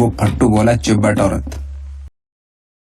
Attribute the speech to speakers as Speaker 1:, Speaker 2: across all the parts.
Speaker 1: वो फट्टू बोला चिब्बट औरत।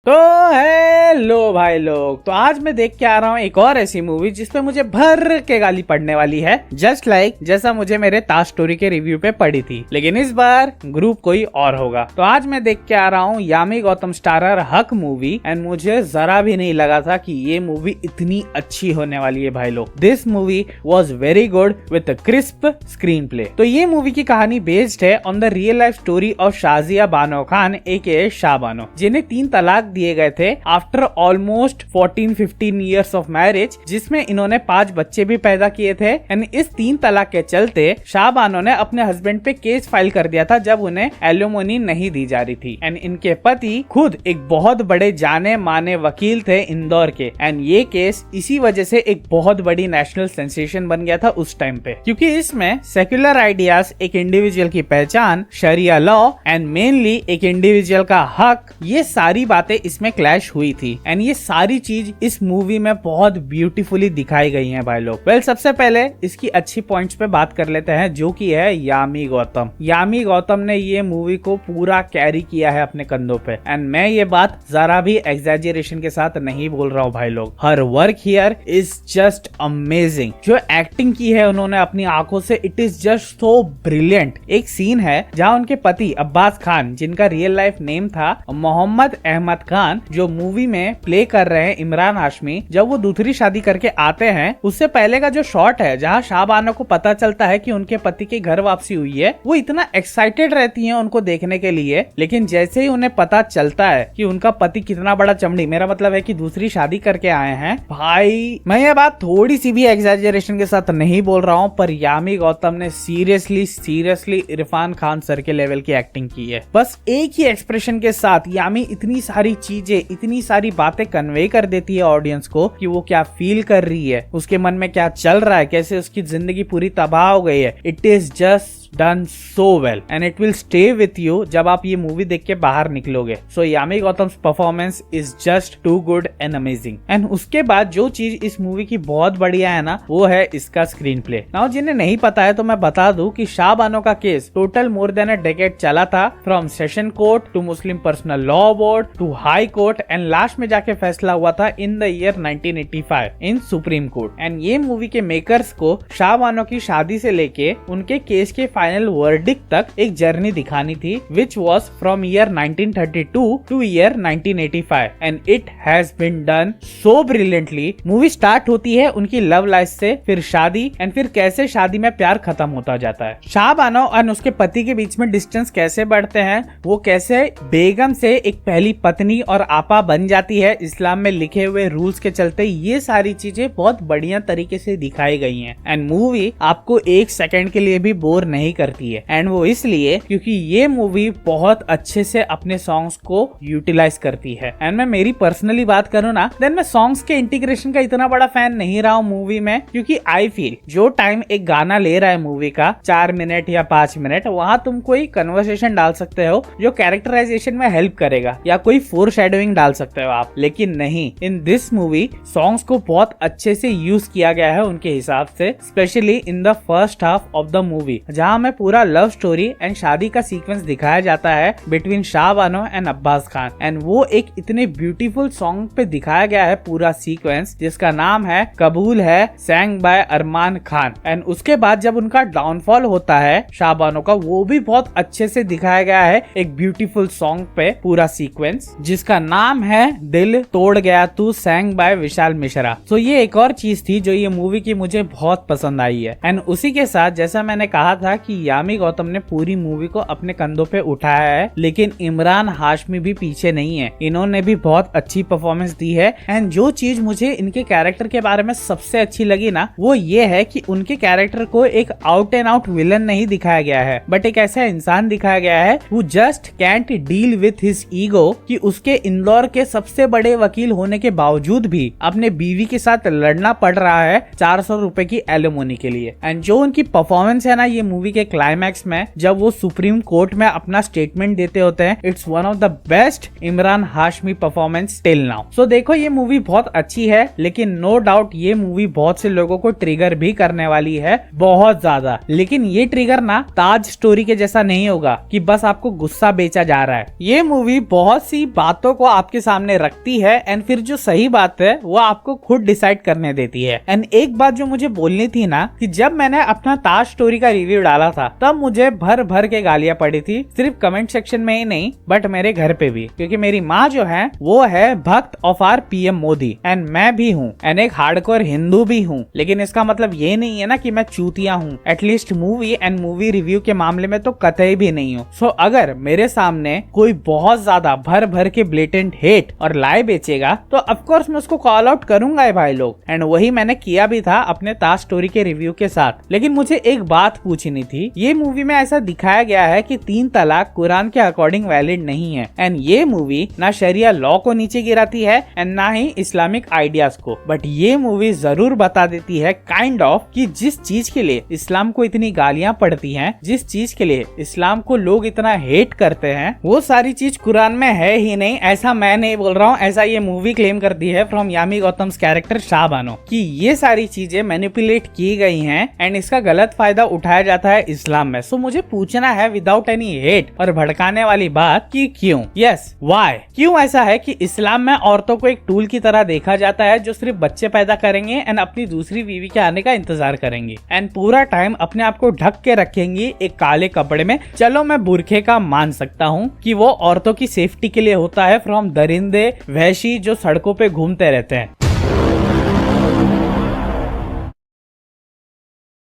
Speaker 2: तो हेलो भाई लोग, तो आज मैं देख के आ रहा हूँ एक और ऐसी मूवी जिसपे मुझे भर के गाली पड़ने वाली है, जस्ट लाइक जैसा मुझे मेरे ताज स्टोरी के रिव्यू पे पड़ी थी, लेकिन इस बार ग्रुप कोई और होगा। तो आज मैं देख के आ रहा हूँ यामी गौतम स्टारर हक मूवी, एंड मुझे जरा भी नहीं लगा था कि ये मूवी इतनी अच्छी होने वाली है भाई लोग। This movie was very good with crisp screen play. तो ये मूवी की कहानी बेस्ड है on the real life story of Shazia Bano Khan ए शाह बानो, जिन्हें 3 तलाक दिए गए थे after almost 14-15 years of marriage, जिसमें इन्होंने 5 बच्चे भी पैदा किए थे। एंड इस 3 तलाक के चलते शाह बानो ने अपने हस्बैंड पे केस फाइल कर दिया था जब उन्हें एलिमोनी नहीं दी जा रही थी। एंड इनके पति खुद एक बहुत बड़े जाने माने वकील थे इंदौर के, एंड ये केस इसी वजह से एक बहुत बड़ी नेशनल सेंसेशन बन गया था उस टाइम पे, क्योंकि इसमें सेक्युलर आइडियाज, एक इंडिविजुअल की पहचान, शरिया लॉ एंड मेनली एक इंडिविजुअल का हक, ये सारी बातें इसमें क्लैश हुई थी। एंड ये सारी चीज इस मूवी में बहुत ब्यूटीफुली दिखाई गई हैं भाई लोग। वेल, सबसे पहले इसकी अच्छी पॉइंट्स पे बात कर लेते हैं, जो कि है यामी गौतम। यामी गौतम ने ये मूवी को पूरा कैरी किया है अपने कंधों पे, एंड मैं ये बात जरा भी एग्जैजरेशन के साथ नहीं बोल रहा हूँ भाई लोग। Her work here is just amazing. जो एक्टिंग की है उन्होंने अपनी आंखों से, it is just so brilliant. एक सीन है जहाँ उनके पति अब्बास खान, जिनका रियल लाइफ नेम था मोहम्मद अहमद खान, जो मूवी में प्ले कर रहे हैं इमरान हाशमी, जब वो दूसरी शादी करके आते हैं, उससे पहले का जो शॉट है जहाँ शाह बानो को पता चलता है कि उनके पति की घर वापसी हुई है, वो इतना एक्साइटेड रहती हैं उनको देखने के लिए, लेकिन जैसे ही उन्हें पता चलता है कि उनका पति कितना बड़ा चमड़ी, मेरा मतलब है कि दूसरी शादी करके आए हैं, भाई मैं ये बात थोड़ी सी भी एग्जैजरेशन के साथ नहीं बोल रहा हूँ, पर यामी गौतम ने सीरियसली इरफान खान सर के लेवल की एक्टिंग की है। बस एक ही एक्सप्रेशन के साथ यामी इतनी सारी चीजें, इतनी सारी बातें कन्वे कर देती है ऑडियंस को कि वो क्या फील कर रही है, उसके मन में क्या चल रहा है, कैसे उसकी जिंदगी पूरी तबाह हो गई है। It is just done so well and it will stay with you जब आप ये मूवी देख के बाहर निकलोगे। So Yami Gautam performance is just too good and amazing. And उसके बाद जो चीज इस मूवी की बहुत बढ़िया है ना, वो है इसका स्क्रीन प्ले। नाउ जिन्हें नहीं पता है तो मैं बता दूं कि शाह बानो का case total more than a decade चला था, from session court to Muslim personal law board to high court, and last में जाके फैसला हुआ था in the year 1985 in supreme court. And ये मूवी के मेकर्स को शाह बानो की शादी से लेके उनके केस के फाइनल वर्डिक्ट तक एक जर्नी दिखानी थी, which was from year 1932 to year 1985, and it has been done so brilliantly. Movie start होती है उनकी लव लाइफ से, फिर शादी, एंड फिर कैसे शादी में प्यार खत्म होता जाता है। शाह बानो और उसके पति के बीच में डिस्टेंस कैसे बढ़ते हैं, वो कैसे बेगम से एक पहली पत्नी और आपा बन जाती है इस्लाम में लिखे हुए रूल्स के चलते, ये सारी चीजें बहुत बढ़िया तरीके से दिखाई गई हैं। एंड मूवी आपको एक सेकंड के लिए भी बोर नहीं करती है, एंड वो इसलिए क्योंकि ये मूवी बहुत अच्छे से अपने सॉन्ग्स को यूटिलाइज करती है। एंड मैं मेरी पर्सनली बात करूँ ना, देन मैं सॉन्ग्स के इंटीग्रेशन का इतना बड़ा फैन नहीं रहा हूँ मूवी में, क्योंकि आई फील जो टाइम एक गाना ले रहा है मूवी का 4 मिनट या 5 मिनट, वहाँ तुम कोई कन्वर्सेशन डाल सकते हो जो कैरेक्टराइजेशन में हेल्प करेगा, या कोई फोर शेडोइंग डाल सकते हो आप, लेकिन नहीं, इन दिस मूवी सॉन्ग्स को बहुत अच्छे से यूज किया गया है उनके हिसाब से, specially in the first half of the movie, जहाँ में पूरा लव स्टोरी एंड शादी का सीक्वेंस दिखाया जाता है between Shah Bano and Abbas Khan. And वो एक इतने ब्यूटीफुल सॉन्ग पे दिखाया गया है पूरा सीक्वेंस, जिसका नाम है कबूल है, sang by Arman Khan. And उसके बाद जब उनका डाउनफॉल होता है शाह बानो का, वो भी बहुत अच्छे से दिखाया गया है एक ब्यूटीफुल सॉन्ग पे पूरा सीक्वेंस, जिसका नाम है दिल तोड़ गया तू, सैंग बाय विशाल मिश्रा। तो ये एक और चीज थी जो ये मूवी की मुझे बहुत पसंद आई है। एंड उसी के साथ जैसा मैंने कहा था कि यामी गौतम ने पूरी मूवी को अपने कंधों पे उठाया है, लेकिन इमरान हाशमी भी पीछे नहीं है, इन्होंने भी बहुत अच्छी परफॉर्मेंस दी है। एंड जो चीज मुझे इनके कैरेक्टर के बारे में सबसे अच्छी लगी ना, वो ये है कि उनके कैरेक्टर को एक आउट एंड आउट विलन नहीं दिखाया गया है, बट एक ऐसा इंसान दिखाया गया है who just can't deal with his ego, कि उसके इंदौर के सबसे बड़े वकील होने के बावजूद भी अपने बीवी के साथ लड़ना पड़ रहा है 400 रुपए की एलिमोनी के लिए। एंड जो उनकी परफॉर्मेंस है ना ये मूवी के क्लाइमैक्स में, जब वो सुप्रीम कोर्ट में अपना स्टेटमेंट देते होते हैं, it's one of the best Imran Hashmi performance till now. So देखो ये मूवी बहुत अच्छी है, लेकिन नो डाउट ये मूवी बहुत से लोगों को ट्रिगर भी करने वाली है, बहुत ज्यादा। लेकिन ये ट्रिगर ना ताज स्टोरी के जैसा नहीं होगा कि बस आपको गुस्सा बेचा जा रहा है। ये मूवी बहुत सी बातों को आपके सामने रखती है एंड फिर जो सही बात है वो आपको खुद डिसाइड करने देती है। एंड एक बात जो मुझे बोलनी थी ना, कि जब मैंने अपना ताज स्टोरी का रिव्यू डाला था तब मुझे भर भर के गालियां पड़ी थी, सिर्फ कमेंट सेक्शन में ही नहीं बट मेरे घर पे भी, क्योंकि मेरी माँ जो है वो है भक्त of our PM Modi and मैं भी हूँ एंड एक हार्डकोर हिंदू भी हूँ। लेकिन इसका मतलब ये नहीं है ना कि मैं चूतिया हूँ, at least movie and movie review के मामले में तो कतई भी नहीं हूँ। सो अगर मेरे सामने कोई बहुत ज्यादा भर भर के ब्लेटेंट हेट और लाई बेचेगा तो ऑफकोर्स मैं उसको कॉल आउट करूंगा है भाई लोग। एंड वही मैंने किया भी था अपने ताज स्टोरी के रिव्यू के साथ। लेकिन मुझे एक बात पूछनी थी, ये मूवी में ऐसा दिखाया गया है कि 3 तलाक कुरान के अकॉर्डिंग वैलिड नहीं है एंड ये मूवी ना शरिया लॉ को नीचे गिराती है एंड ना ही इस्लामिक आइडियाज को, बट ये मूवी जरूर बता देती है काइंड ऑफ कि जिस चीज के लिए इस्लाम को इतनी गालियां पड़ती हैं, जिस चीज के लिए इस्लाम को लोग इतना हेट करते हैं, वो सारी चीज कुरान में है ही नहीं। ऐसा मैं नहीं बोल रहा हूँ, ऐसा ये मूवी क्लेम करती है फ्रॉम यामी गौतम्स कैरेक्टर शाहबानो कि ये सारी चीजें मैनिपुलेट की गई हैं एंड इसका गलत फायदा उठाया जाता है इस्लाम में। सो मुझे पूछना है विदाउट एनी हेट और भड़काने वाली बात कि क्यों, यस व्हाई, क्यों ऐसा है कि इस्लाम में औरतों को एक टूल की तरह देखा जाता है जो सिर्फ बच्चे पैदा करेंगे एंड अपनी दूसरी बीवी के आने का इंतजार करेंगी एंड पूरा टाइम अपने आप को ढक के रखेंगी एक काले कपड़े में। चलो मैं बुरखे का मान सकता हूँ कि वो औरतों की सेफ्टी के लिए होता है फ्रॉम दरिंदे वहशी जो सड़कों पे घूमते रहते हैं।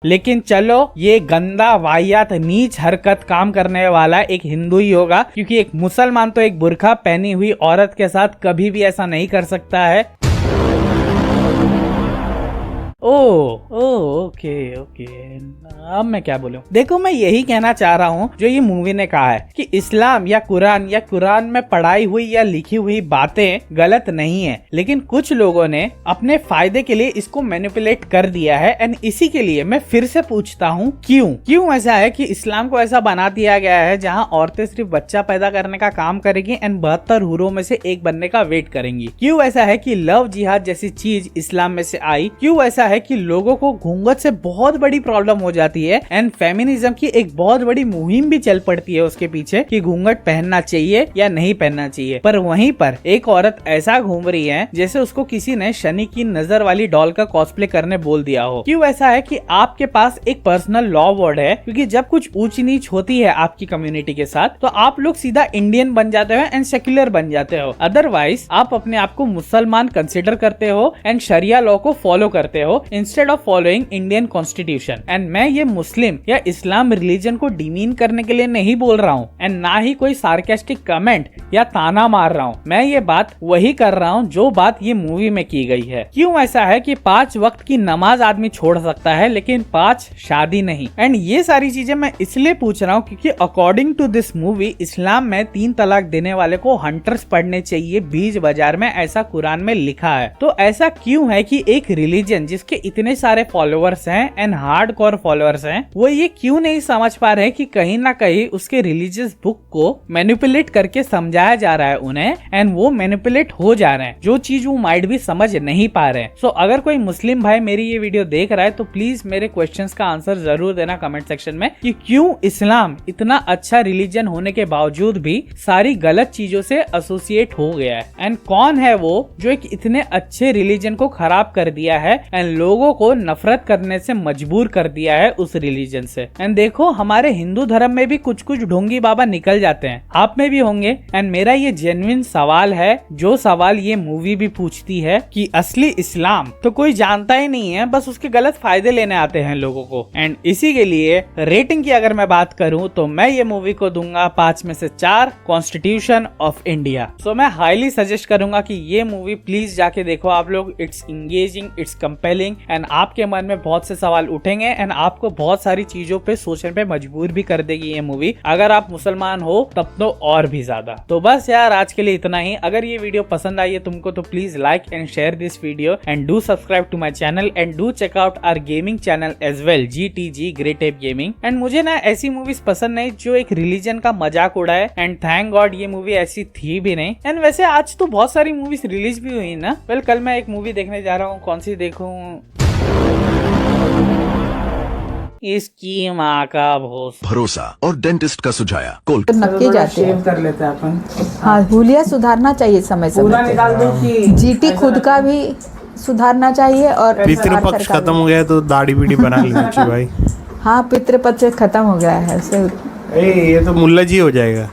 Speaker 2: लेकिन चलो ये गंदा वाहियात नीच हरकत काम करने वाला एक हिंदू ही होगा, क्योंकि एक मुसलमान तो एक बुरखा पहनी हुई औरत के साथ कभी भी ऐसा नहीं कर सकता है। ओके अब मैं क्या बोलूं। देखो मैं यही कहना चाह रहा हूँ जो ये मूवी ने कहा है कि इस्लाम या कुरान में पढ़ाई हुई या लिखी हुई बातें गलत नहीं है, लेकिन कुछ लोगों ने अपने फायदे के लिए इसको मैनिपुलेट कर दिया है। एंड इसी के लिए मैं फिर से पूछता हूँ क्यों ऐसा है कि इस्लाम को ऐसा बना दिया गया है जहाँ औरतें सिर्फ बच्चा पैदा करने का काम करेगी एंड 72 हुरों में से एक बनने का वेट करेंगी। क्यों ऐसा है कि लव जिहाद जैसी चीज इस्लाम में से आई। क्यों ऐसा है कि लोगों को घूंघट से बहुत बड़ी प्रॉब्लम हो जाती है एंड फेमिनिज्म की एक बहुत बड़ी मुहिम भी चल पड़ती है उसके पीछे कि घूंघट पहनना चाहिए या नहीं पहनना चाहिए। पर वहीं पर एक औरत ऐसा घूम रही है जैसे उसको किसी ने शनि की नजर वाली डॉल का कॉस्प्ले करने बोल दिया हो। क्यों ऐसा है कि आपके पास एक पर्सनल लॉ वर्ड है, क्योंकि जब कुछ ऊंच नीच होती है आपकी कम्युनिटी के साथ तो आप लोग सीधा इंडियन बन जाते हो एंड सेक्युलर बन जाते हो। अदरवाइज आप अपने आप को मुसलमान कंसिडर करते हो एंड शरिया लॉ को फॉलो करते हो instead of following Indian constitution. And मैं ये मुस्लिम या इस्लाम रिलीजन को डिमीन करने के लिए नहीं बोल रहा हूँ एंड ना ही कोई सार्केस्टिक कमेंट या ताना मार रहा हूँ। मैं ये बात वही कर रहा हूँ जो बात ये मूवी में की गई है। क्यों ऐसा है कि 5 वक्त की नमाज आदमी छोड़ सकता है लेकिन 5 शादी नहीं। एंड ये सारी चीजें मैं इसलिए पूछ रहा हूँ क्योंकि अकॉर्डिंग टू दिस मूवी इस्लाम में 3 तलाक देने वाले को हंटर्स पढ़ने चाहिए बीज बाजार में, ऐसा कुरान में लिखा है। तो ऐसा क्यों है कि एक रिलीजन जिसके इतने सारे फॉलोअर्स हैं एंड हार्डकोर फॉलोअर्स हैं, वो ये क्यों नहीं समझ पा रहे कि कहीं ना कहीं उसके रिलीजियस बुक को मैनिपुलेट करके समझाया जा रहा है उन्हें एंड वो मैनिपुलेट हो जा रहे हैं, जो चीज वो माइट भी समझ नहीं पा रहे हैं। सो अगर कोई मुस्लिम भाई मेरी ये वीडियो देख रहा है तो प्लीज मेरे क्वेश्चंस का आंसर जरूर देना कमेंट सेक्शन में कि क्यों इस्लाम इतना अच्छा रिलीजन होने के बावजूद भी सारी गलत चीजों से एसोसिएट हो गया है एंड कौन है वो जो एक इतने अच्छे रिलीजन को खराब कर दिया है एंड लोगों को नफरत करने से मजबूर कर दिया है उस रिलीजन से। एंड देखो हमारे हिंदू धर्म में भी कुछ ढोंगी बाबा निकल जाते हैं, आप में भी होंगे। एंड मेरा ये जेन्युइन सवाल है, जो सवाल ये मूवी भी पूछती है कि असली इस्लाम तो कोई जानता ही नहीं है, बस उसके गलत फायदे लेने आते हैं लोगों को। एंड इसी के लिए रेटिंग की अगर मैं बात करूं तो मैं ये मूवी को दूंगा 5 में से 4 कॉन्स्टिट्यूशन ऑफ इंडिया। सो मैं हाईली सजेस्ट करूंगा कि ये मूवी प्लीज जाके देखो आप लोग। It's engaging, it's compelling feeling and आपके मन में बहुत से सवाल उठेंगे एंड आपको बहुत सारी चीजों पे सोचने पे मजबूर भी कर देगी ये मूवी। अगर आप मुसलमान हो तब तो और भी ज्यादा। तो बस यार आज के लिए इतना ही। अगर ये वीडियो पसंद आई है तुमको तो please like and share this video and do subscribe to my channel and do check out our gaming channel as well, GTG great ape gaming. And मुझे ना ऐसी मूवीज पसंद नहीं जो एक रिलीजन का मजाक उड़ाए एंड थैंक गॉड ये मूवी ऐसी थी भी नहीं। एंड वैसे आज तो बहुत सारी मूवीज रिलीज भी हुई ना। वेल कल मैं एक मूवी देखने जा रहा हूँ, कौन सी देखूं? इसकी माँ का
Speaker 3: भरोसा और डेंटिस्ट का सुझाया
Speaker 4: तो नक्की जाते हैं।
Speaker 2: कर लेते हैं अपन।
Speaker 4: हाँ, हुलिया सुधारना चाहिए समय
Speaker 2: पूरा
Speaker 4: समय
Speaker 2: निकाल दो कि
Speaker 4: जीटी खुद का भी सुधारना चाहिए और
Speaker 5: पितृपक्ष
Speaker 4: भारत सरकार
Speaker 5: खत्म हो गया है तो दाढ़ी बीड़ी बना लेना चाहिए भाई।
Speaker 4: हाँ, पितृपक्ष खत्म हो गया है उसे।
Speaker 5: ये तो मुल्ला जी हो जाएगा।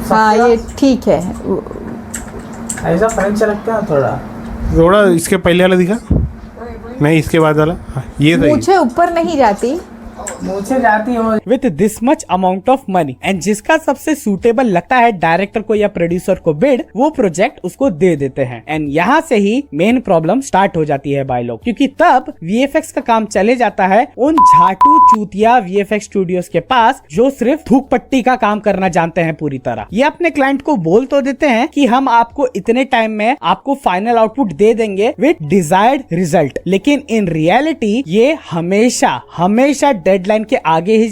Speaker 4: हाँ, ये ठीक है।
Speaker 2: ऐसा फ्रेंच रखते हैं थोड़ा।
Speaker 5: थोड़ा इसके पहले वाला दिखा, नहीं इसके बाद वाला। हाँ, ये सही।
Speaker 4: मुझे ऊपर नहीं जाती,
Speaker 2: मुझे जाती हो with this much amount of money and जिसका सबसे सूटेबल लगता है डायरेक्टर को या प्रोड्यूसर को बिड, वो प्रोजेक्ट उसको दे देते हैं। एंड यहाँ से ही मेन प्रॉब्लम स्टार्ट हो जाती है भाई लोग, क्योंकि तब VFX का काम चले जाता है उन झाटू चूतिया VFX स्टूडियोज के पास जो सिर्फ थूक पट्टी का काम करना जानते हैं पूरी तरह। ये अपने क्लाइंट को बोल तो देते हैं कि हम आपको इतने टाइम में आपको फाइनल आउटपुट दे देंगे विथ डिजायर्ड रिजल्ट, लेकिन इन रियलिटी ये हमेशा डेडलाइन के आगे ही